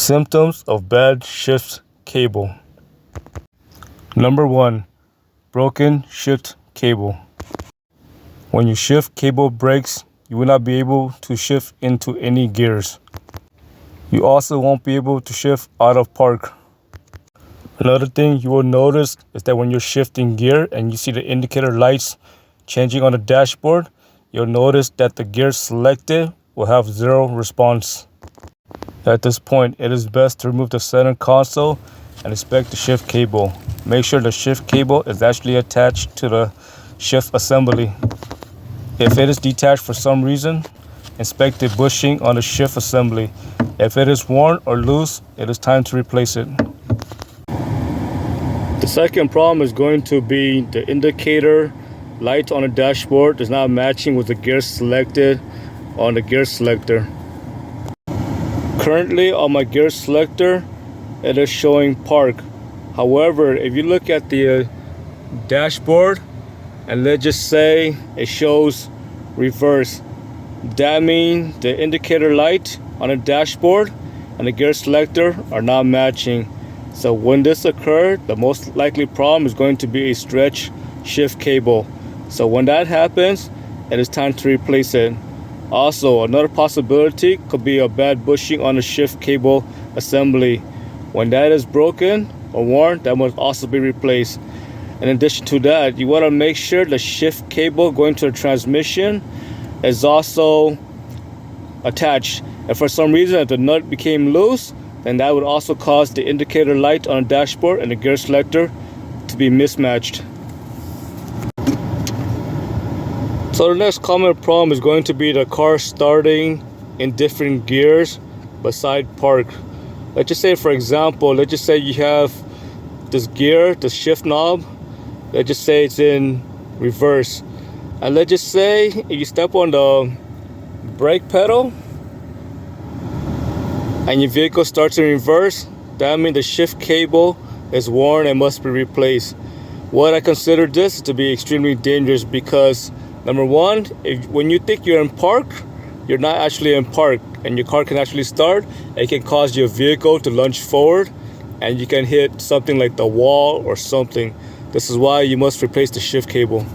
Symptoms of bad shift cable. Number 1. Broken shift cable. When your shift cable breaks, you will not be able to shift into any gears. You also won't be able to shift out of park. Another thing you will notice is that when you're shifting gear and you see the indicator lights changing on the dashboard, you'll notice that the gear selected will have 0 response. At this point, it is best to remove the center console and inspect the shift cable. Make sure the shift cable is actually attached to the shift assembly. If it is detached for some reason, inspect the bushing on the shift assembly. If it is worn or loose, it is time to replace it. The second problem is going to be the indicator light on the dashboard is not matching with the gear selected on the gear selector. Currently on my gear selector, it is showing park. However, if you look at the dashboard and let's just say it shows reverse, that means the indicator light on the dashboard and the gear selector are not matching. So when this occurs, the most likely problem is going to be a stretch shift cable. So when that happens, it is time to replace it. Also, another possibility could be a bad bushing on the shift cable assembly. When that is broken or worn, that must also be replaced. In addition to that, you want to make sure the shift cable going to the transmission is also attached. And for some reason, if the nut became loose, then that would also cause the indicator light on the dashboard and the gear selector to be mismatched. So the next common problem is going to be the car starting in different gears beside park. Let's just say, for example, let's just say you have this gear, the shift knob, let's just say it's in reverse. And let's just say if you step on the brake pedal and your vehicle starts in reverse, that means the shift cable is worn and must be replaced. What I consider this to be extremely dangerous because number one, when you think you're in park, you're not actually in park, and your car can actually start. It can cause your vehicle to lunge forward, and you can hit something like the wall or something. This is why you must replace the shift cable.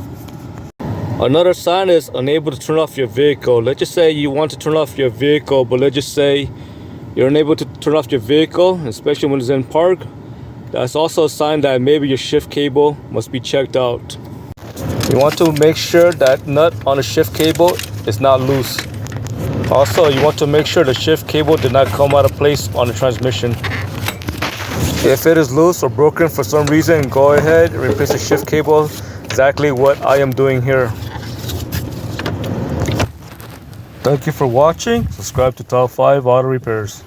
Another sign is unable to turn off your vehicle. Let's just say you want to turn off your vehicle, but let's just say you're unable to turn off your vehicle, especially when it's in park. That's also a sign that maybe your shift cable must be checked out. You want to make sure that nut on the shift cable is not loose. Also, you want to make sure the shift cable did not come out of place on the transmission. If it is loose or broken for some reason, go ahead and replace the shift cable, exactly what I am doing here. Thank you for watching. Subscribe to Top 5 Auto Repairs.